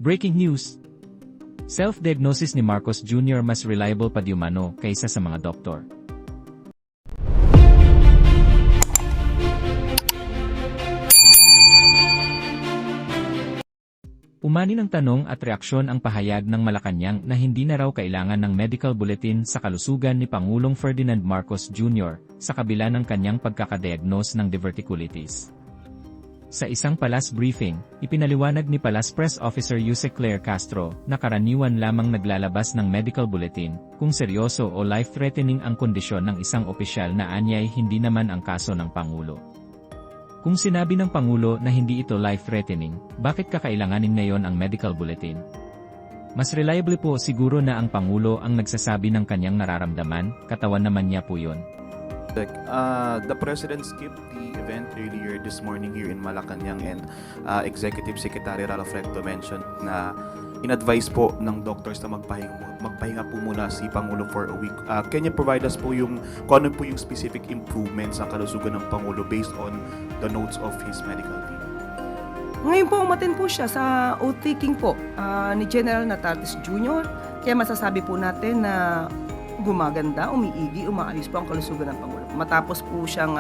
Breaking news! Self-diagnosis ni Marcos Jr. mas reliable pa di umano kaysa sa mga doktor. Umani ng tanong at reaksyon ang pahayag ng Malacanang na hindi na raw kailangan ng medical bulletin sa kalusugan ni Pangulong Ferdinand Marcos Jr. sa kabila ng kanyang pagkakadiagnose ng diverticulitis. Sa isang Palas briefing, ipinaliwanag ni Palas Press Officer Yuse Claire Castro na karaniwan lamang naglalabas ng medical bulletin kung seryoso o life-threatening ang kondisyon ng isang opisyal na anyay hindi naman ang kaso ng Pangulo. Kung sinabi ng Pangulo na hindi ito life-threatening, bakit kakailanganin ngayon ang medical bulletin? Mas reliable po siguro na ang Pangulo ang nagsasabi ng kanyang nararamdaman, katawan naman niya po yun. The President skipped the event earlier this morning here in Malacanang, and Executive Secretary Ralph Recto mentioned na in-advise po ng doctors na magpahinga po muna si Pangulo for a week. Can you provide us po kung ano po yung specific improvements sa kalusugan ng Pangulo based on the notes of his medical team? Ngayon po, umatin po siya sa oath-taking po ni General Natartes Jr. Kaya masasabi po natin na gumaganda, umiigi, umaayos po ang kalusugan ng Pangulo. Matapos po siyang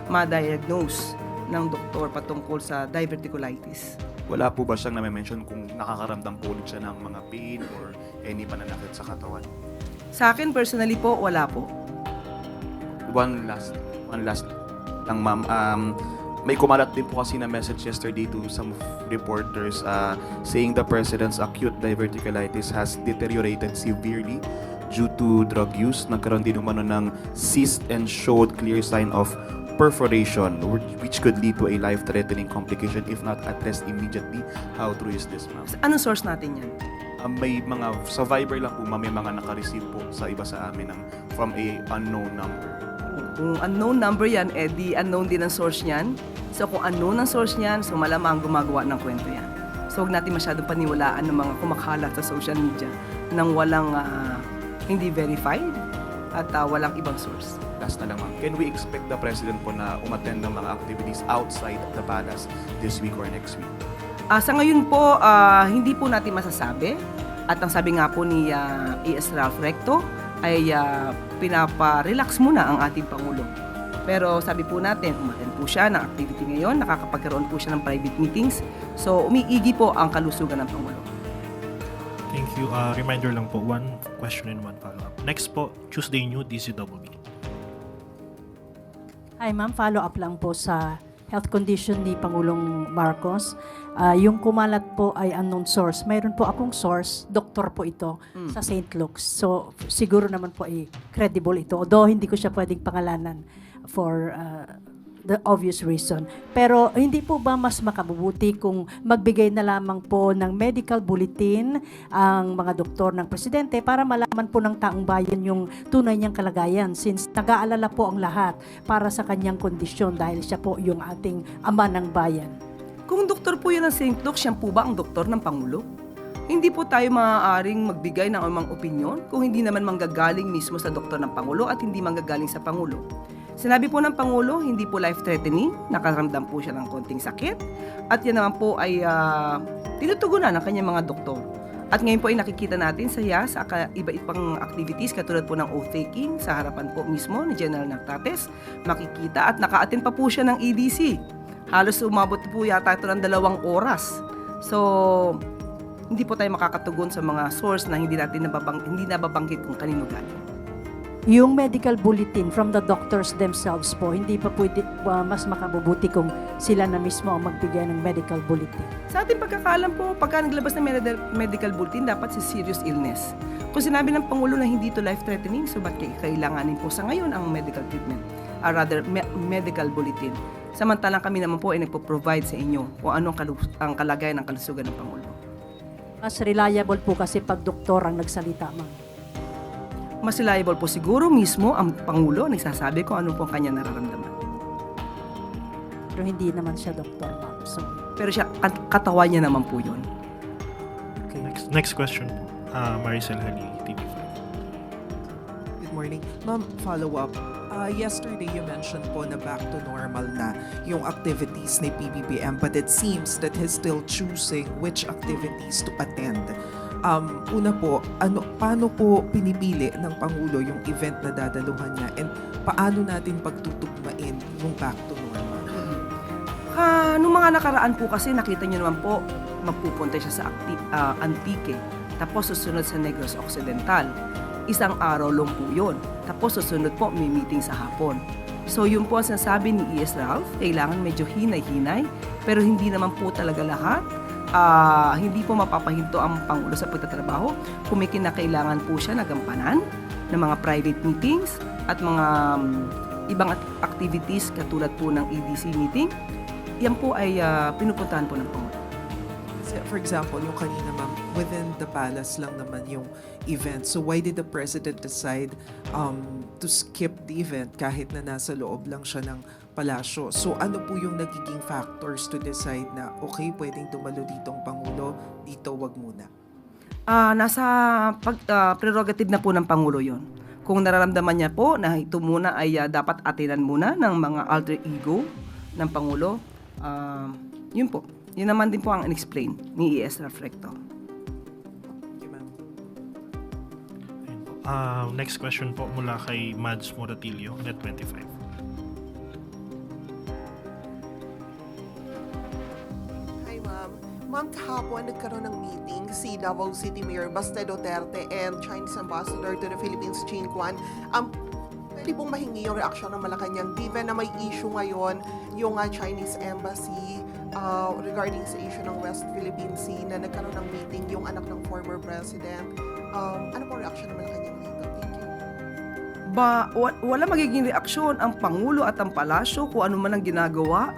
ma-diagnose ng doktor patungkol sa diverticulitis. Wala po ba siyang na-mention kung nakakaramdam po ulit siya ng mga pain or any pananakit sa katawan? Sa akin, personally po, wala po. One last lang, ma'am. May kumalat din po kasi na message yesterday to some reporters saying the President's acute diverticulitis has deteriorated severely due to drug use. Nagkaroon din umano ng cyst and showed clear sign of perforation, which could lead to a life-threatening complication if not addressed immediately. How true is this, ma'am? Anong source natin yan? May mga, sa Viber lang po, ma'am, may mga naka-receive po sa iba sa amin from a unknown number. Kung unknown number yan, di unknown din ang source niyan. So kung unknown ang source niyan, so malamang gumagawa ng kwento yan. So huwag natin masyadong paniwalaan ng mga kumakalat sa social media nang walang hindi verified at walang ibang source. Last na lang, ma'am. Can we expect the President po na umattend ng mga activities outside the palace this week or next week? Sa ngayon po, hindi po natin masasabi. At ang sabi nga po ni A.S. Ralph Recto ay pinapa-relax muna ang ating Pangulo. Pero sabi po natin, umattend po siya ng activity ngayon, nakakapagkaroon po siya ng private meetings. So umiigi po ang kalusugan ng Pangulo. Thank you. Reminder lang po, one question and one follow-up. Next po, Tuesday New DZWB. Hi ma'am, follow-up lang po sa health condition ni Pangulong Marcos. Yung kumalat po ay unknown source. Mayroon po akong source, doktor po ito sa St. Luke's. So siguro naman po ay credible ito. Although hindi ko siya pwedeng pangalanan for the obvious reason. Pero hindi po ba mas makabubuti kung magbigay na lamang po ng medical bulletin ang mga doktor ng presidente para malaman po ng taong bayan yung tunay niyang kalagayan, since nag-aalala po ang lahat para sa kanyang kondisyon dahil siya po yung ating ama ng bayan. Kung doktor po yan ng St. Luke's, siya po ba ang doktor ng Pangulo? Hindi po tayo maaaring magbigay ng anumang opinyon kung hindi naman manggagaling mismo sa doktor ng Pangulo at hindi manggagaling sa Pangulo. Sinabi po ng Pangulo, hindi po life-threatening, nakaramdam po siya ng konting sakit, at yan naman po ay tinutugunan ng kanyang mga doktor. At ngayon po ay nakikita natin sa iba-ibang activities katulad po ng oath-taking sa harapan po mismo ni General Natartes, makikita at naka-attend pa po siya ng EDC. Halos umabot po yata ito ng 2 oras. So, hindi po tayo makakatugon sa mga source na hindi nababanggit kung kanino galing. Yung medical bulletin from the doctors themselves po, hindi pa pwede mas makabubuti kung sila na mismo ang magbigay ng medical bulletin. Sa ating pagkakaalam po, pagka naglabas ng medical bulletin, dapat si serious illness. Kung sinabi ng Pangulo na hindi ito life-threatening, so ba't kailanganin po sa ngayon ang medical treatment? Medical bulletin. Samantalang kami naman po ay nagpo-provide sa inyo kung anong ang kalagayan ng kalusugan ng Pangulo. Mas reliable po kasi pag doktor ang nagsalita, ma'am. Mas reliable po siguro mismo ang Pangulo nagsasabi kung ano po ang kanya nararamdaman. Pero hindi naman siya doktor, ma'am. So, pero siya, katawan niya naman po yun. Okay. Next question po. Maricel Halili, TV5. Good morning. Ma'am, follow-up. Yesterday you mentioned po na back to normal na yung activities ni PBBM, but it seems that he's still choosing which activities to attend. Una po, paano po pinipili ng Pangulo yung event na dadaluhan niya, and paano natin pagtutugmain yung back to normal? Nung mga nakaraan po kasi, nakita nyo naman po, magpupunta siya sa Antique, tapos susunod sa Negros Occidental. Isang araw lang po yun. Tapos susunod po, may meeting sa hapon. So yun po ang sinasabi ni E.S. Ralph, kailangan medyo hinay-hinay, pero hindi naman po talaga lahat. Hindi po mapapahinto ang Pangulo sa pagtatrabaho kung may kinakailangan po siya na gampanan ng mga private meetings at mga ibang activities katulad po ng EDC meeting. Yan po ay pinupuntahan po ng Pangulo. For example, yung kanina ma'am, within the palace lang naman yung event. So why did the president decide to skip the event kahit na nasa loob lang siya ng palasyo? So ano po yung nagiging factors to decide na okay, pwedeng dumalo dito ang Pangulo, dito wag muna? Nasa prerogative na po ng Pangulo yon. Kung nararamdaman niya po na ito muna ay dapat atinan muna ng mga alter ego ng Pangulo, yun po. Yun naman din po ang in-explain ni E.S. Reflecto. Okay, ma'am. Ayun po. Next question po mula kay Mads Moratilio, Net25. Hi, ma'am. Ma'am, kahapon nagkaroon ng meeting si Davao City Mayor Baste Duterte and Chinese Ambassador to the Philippines, Chin Kwan. Pwede pong mahingi yung reaksyon ng Malacanang given na may issue ngayon yung Chinese Embassy regarding sa issue ng West Philippine Sea na nagkaroon ng meeting yung anak ng former president. Ano pong reaksyon ng Malacanang dito? Thank you. Wala magiging reaksyon ang Pangulo at ang Palasyo kung ano man ang ginagawa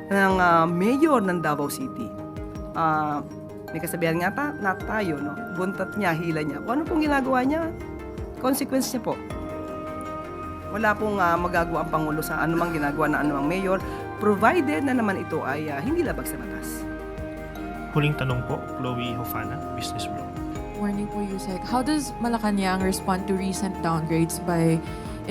ng mayor ng Davao City. May kasabihan nga na tayo, no? Buntat niya, hila niya. Kung ano pong ginagawa niya, consequence niya po. Wala pong magagawa ang Pangulo sa anumang ginagawa ng anumang mayor, provided na naman ito ay hindi labag sa batas. Huling tanong po, Chloe Hofana, Business Bureau. Morning po, Yusek. How does Malacanang respond to recent downgrades by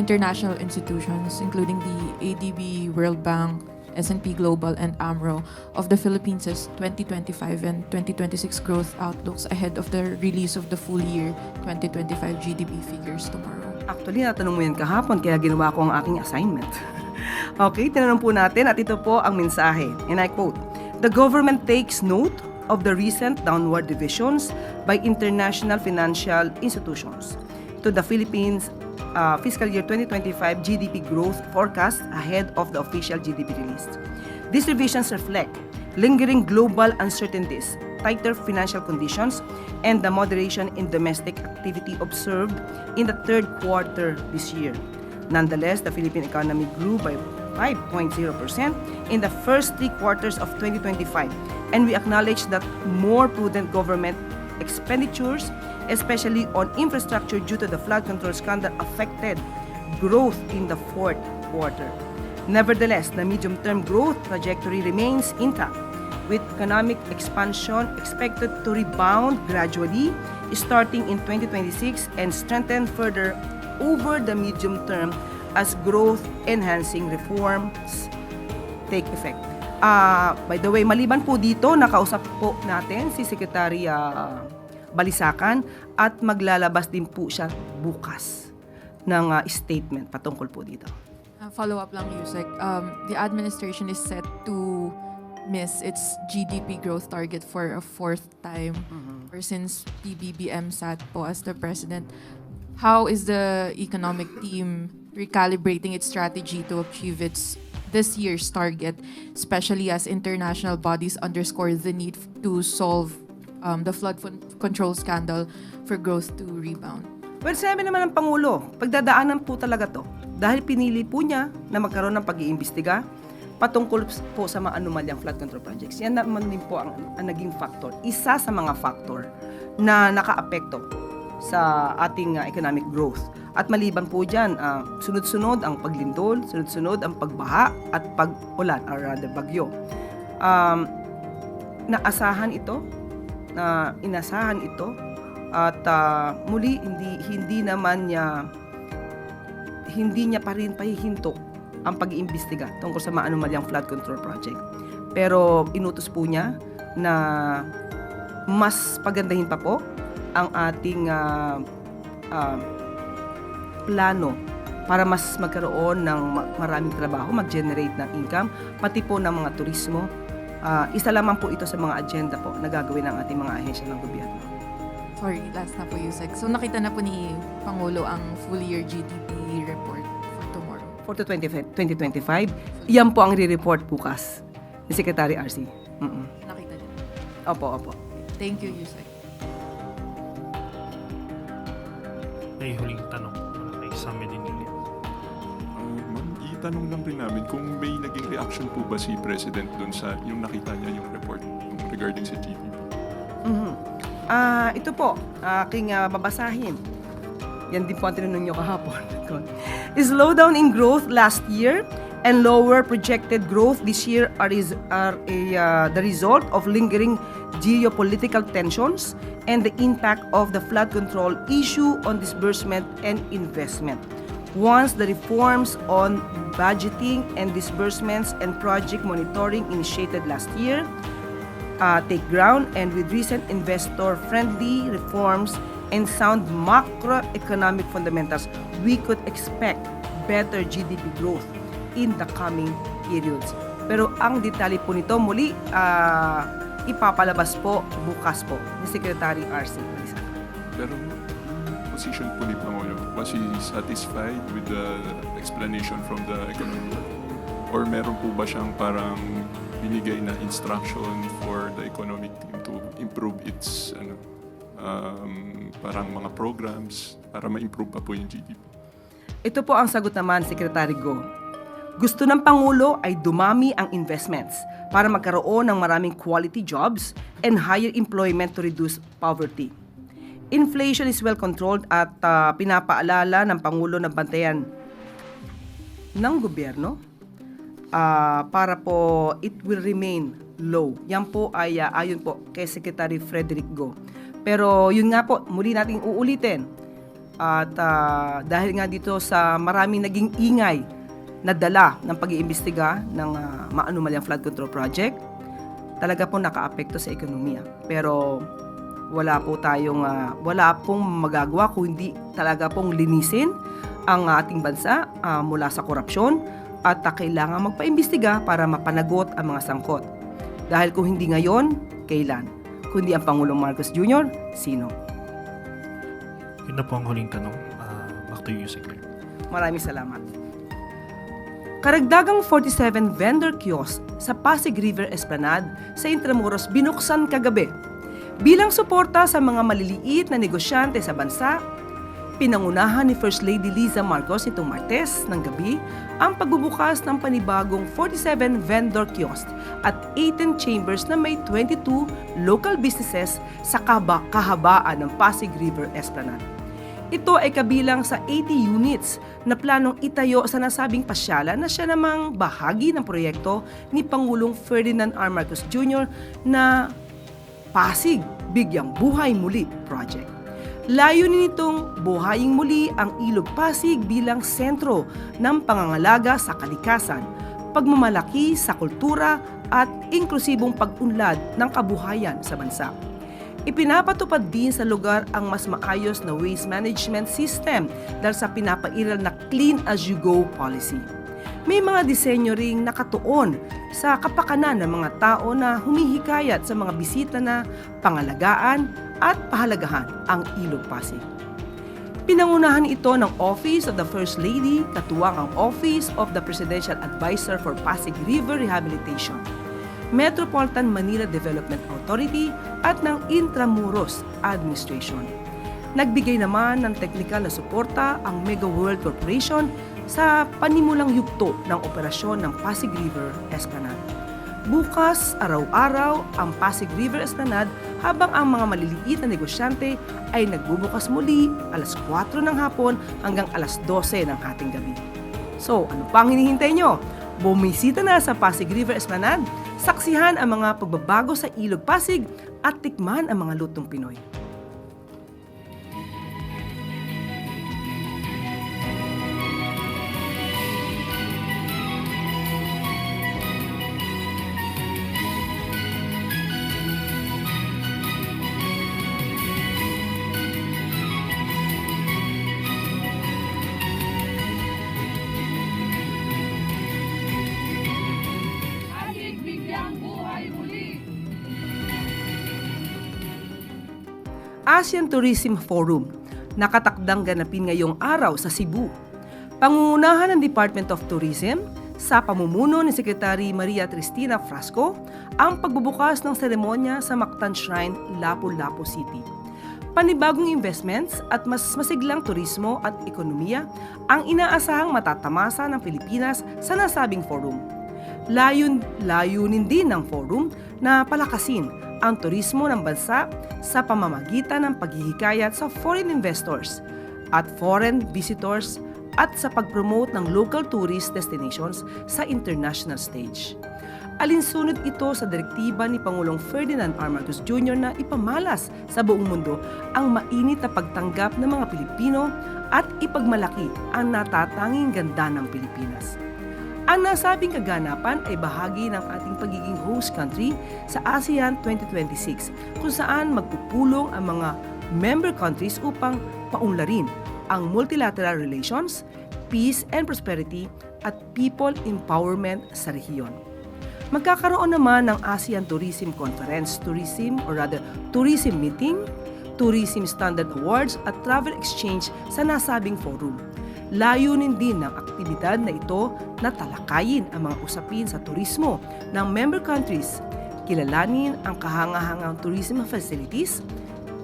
international institutions, including the ADB, World Bank, S&P Global, and AMRO, of the Philippines' 2025 and 2026 growth outlooks ahead of the release of the full year 2025 GDP figures tomorrow? Actually, natanong mo yan kahapon, kaya ginawa ko ang aking assignment. Okay, tinanong po natin at ito po ang mensahe. And I quote, "The government takes note of the recent downward revisions by international financial institutions to the Philippines fiscal year 2025 GDP growth forecast ahead of the official GDP release. These revisions reflect lingering global uncertainties, tighter financial conditions, and the moderation in domestic activity observed in the third quarter this year. Nonetheless, the Philippine economy grew by 5.0% in the first 3 quarters of 2025, and we acknowledge that more prudent government expenditures, especially on infrastructure due to the flood control scandal, affected growth in the fourth quarter. Nevertheless, the medium-term growth trajectory remains intact, with economic expansion expected to rebound gradually starting in 2026 and strengthen further over the medium term as growth-enhancing reforms take effect." By the way, maliban po dito, nakausap po natin si Secretary Balisacan at maglalabas din po siya bukas ng statement patungkol po dito. Follow-up lang, Yusek. The administration is set to miss its GDP growth target for a fourth time or since PBBM sat po as the president. How is the economic team recalibrating its strategy to achieve this year's target, especially as international bodies underscore the need to solve the flood control scandal for growth to rebound? Well, sabi naman ng Pangulo, pagdadaanan po talaga to dahil pinili po niya na magkaroon ng pag-iimbestiga patungkol po sa mga anomalyang flood control projects. Yan naman din po ang naging factor. Isa sa mga factor na nakaapekto sa ating economic growth. At maliban po dyan, sunod-sunod ang paglindol, sunod-sunod ang pagbaha at pag-ulan, or rather bagyo. Inasahan ito, at muli hindi naman niya hindi niya pa rin pahihinto ang pag-iimbestiga tungkol sa maanumalyang flood control project. Pero inutos po niya na mas pagandahin pa po ang ating plano para mas magkaroon ng maraming trabaho, mag-generate ng income, pati po ng mga turismo. Isa lamang po ito sa mga agenda po na gagawin ng ating mga ahensya ng gobyerno. Sorry, last na po, Yusek. So nakita na po ni Pangulo ang full year GDP report for tomorrow. For the 2025, yan po ang re-report bukas ni Secretary RC. Nakita niyo. Opo. Thank you, Yusek. May huling tanong kay Sam Medinili. Ma'am, itanong lang rin namin kung may naging reaction po ba si President doon sa yung nakita niya yung report regarding sa GDP. Ito po, aking babasahin. Yan din po ang tinanong nyo kahapon. Slowdown in growth last year and lower projected growth this year are the result of lingering geopolitical tensions and the impact of the flood control issue on disbursement and investment. Once the reforms on budgeting and disbursements and project monitoring initiated last year take ground, and with recent investor-friendly reforms and sound macroeconomic fundamentals, we could expect better GDP growth in the coming periods. Pero ang detalye po nito muli ipapalabas po bukas po ni Secretary RC. Pero yung position po ni Pangulo, was he satisfied with the explanation from the economic? Or meron po ba siyang parang binigay na instruction for the economic team to improve its parang mga programs para ma-improve pa po yung GDP? Ito po ang sagot naman, Secretary Go. Gusto ng Pangulo ay dumami ang investments para magkaroon ng maraming quality jobs and higher employment to reduce poverty. Inflation is well controlled at pinapaalala ng Pangulo na bantayan ng gobyerno para po it will remain low. Yan po ay ayon po kay Secretary Frederick Go. Pero yun nga po, muli nating uulitin. At dahil nga dito sa maraming naging ingay na dala ng pag-iimbestiga ng maanumalyang flood control project, talaga po nakaapekto sa ekonomiya. Pero wala pong magagawa kung hindi talaga pong linisin ang ating bansa mula sa korupsyon at kailangan magpaimbestiga para mapanagot ang mga sangkot. Dahil kung hindi ngayon, kailan? Kundi ang Pangulong Marcos Jr., sino? Yun na po ang huling tanong. Back to you, Yusek. Maraming salamat. Karagdagang 47 vendor kiosk sa Pasig River Esplanade sa Intramuros binuksan kagabi. Bilang suporta sa mga maliliit na negosyante sa bansa, pinangunahan ni First Lady Liza Marcos itong Martes ng gabi ang pagbubukas ng panibagong 47 vendor kiosk at 18 chambers na may 22 local businesses sa kahabaan ng Pasig River Esplanade. Ito ay kabilang sa 80 units na planong itayo sa nasabing pasyalan na siya namang bahagi ng proyekto ni Pangulong Ferdinand R. Marcos Jr. na Pasig Bigyang Buhay Muli Project. Layunin nitong buhayin muli ang Ilog Pasig bilang sentro ng pangangalaga sa kalikasan, pagmamalaki sa kultura at inklusibong pag-unlad ng kabuhayan sa bansa. Ipinapatupad din sa lugar ang mas maayos na waste management system dahil sa pinapairal na clean as you go policy. May mga disenyo ring nakatuon sa kapakanan ng mga tao na humihikayat sa mga bisita na pangalagaan at pahalagahan ang Ilog Pasig. Pinangunahan ito ng Office of the First Lady, katuwang ang Office of the Presidential Advisor for Pasig River Rehabilitation, Metropolitan Manila Development Authority at ng Intramuros Administration. Nagbigay naman ng teknikal na suporta ang Mega World Corporation sa panimulang yugto ng operasyon ng Pasig River Esplanade. Bukas, araw-araw, ang Pasig River Esplanade habang ang mga maliliit na negosyante ay nagbubukas muli alas 4 ng hapon hanggang alas 12 ng hating gabi. So, ano pang hinihintay nyo? Bumisita na sa Pasig River Esplanade, saksihan ang mga pagbabago sa Ilog Pasig at tikman ang mga lutong Pinoy. ASEAN Tourism Forum, nakatakdang ganapin ngayong araw sa Cebu. Pangungunahan ng Department of Tourism sa pamumuno ni Secretary Maria Cristina Frasco ang pagbubukas ng seremonya sa Mactan Shrine, Lapu-Lapu City. Panibagong investments at mas masiglang turismo at ekonomiya ang inaasahang matatamasa ng Pilipinas sa nasabing forum. Layunin din ng forum na palakasin ang turismo ng bansa sa pamamagitan ng paghihikayat sa foreign investors at foreign visitors at sa pag-promote ng local tourist destinations sa international stage. Alinsunod ito sa direktiba ni Pangulong Ferdinand R. Marcos Jr. na ipamalas sa buong mundo ang mainit na pagtanggap ng mga Pilipino at ipagmalaki ang natatanging ganda ng Pilipinas. Ang nasabing kaganapan ay bahagi ng ating pagiging host country sa ASEAN 2026 kung saan magpupulong ang mga member countries upang paunlarin ang multilateral relations, peace and prosperity at people empowerment sa rehiyon. Magkakaroon naman ng ASEAN Tourism Conference, Tourism Meeting, Tourism Standard Awards at Travel Exchange sa nasabing forum. Layunin din ng aktibidad na ito na talakayin ang mga usapin sa turismo ng member countries, kilalanin ang kahangahangang tourism facilities,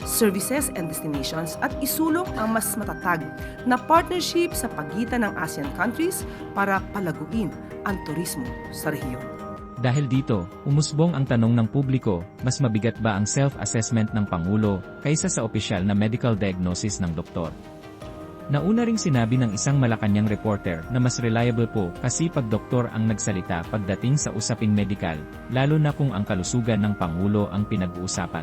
services and destinations at isulong ang mas matatag na partnership sa pagitan ng ASEAN countries para palaguin ang turismo sa rehiyon. Dahil dito, umusbong ang tanong ng publiko, mas mabigat ba ang self-assessment ng Pangulo kaysa sa opisyal na medical diagnosis ng doktor? Nauna ring sinabi ng isang Malacanang reporter na mas reliable po kasi pag doktor ang nagsalita pagdating sa usaping medikal, lalo na kung ang kalusugan ng Pangulo ang pinag-uusapan.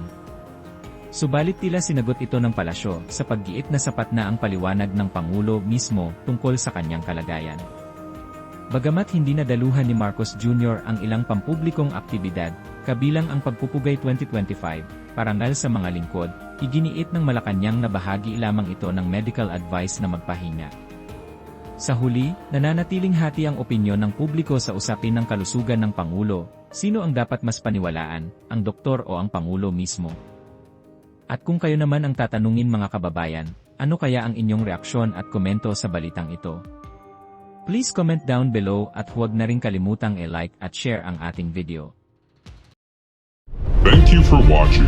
Subalit tila sinagot ito ng palasyo sa paggiit na sapat na ang paliwanag ng Pangulo mismo tungkol sa kanyang kalagayan. Bagamat hindi nadaluhan ni Marcos Jr. ang ilang pampublikong aktibidad, kabilang ang Pagpupugay 2025, parangal sa mga lingkod, iginiit ng Malacanang na bahagi lamang ito ng medical advice na magpahinga. Sa huli, nananatiling hati ang opinyon ng publiko sa usapin ng kalusugan ng Pangulo, sino ang dapat mas paniwalaan, ang doktor o ang Pangulo mismo? At kung kayo naman ang tatanungin mga kababayan, ano kaya ang inyong reaksyon at komento sa balitang ito? Please comment down below at huwag na rin kalimutang i-like at share ang ating video. Thank you for watching.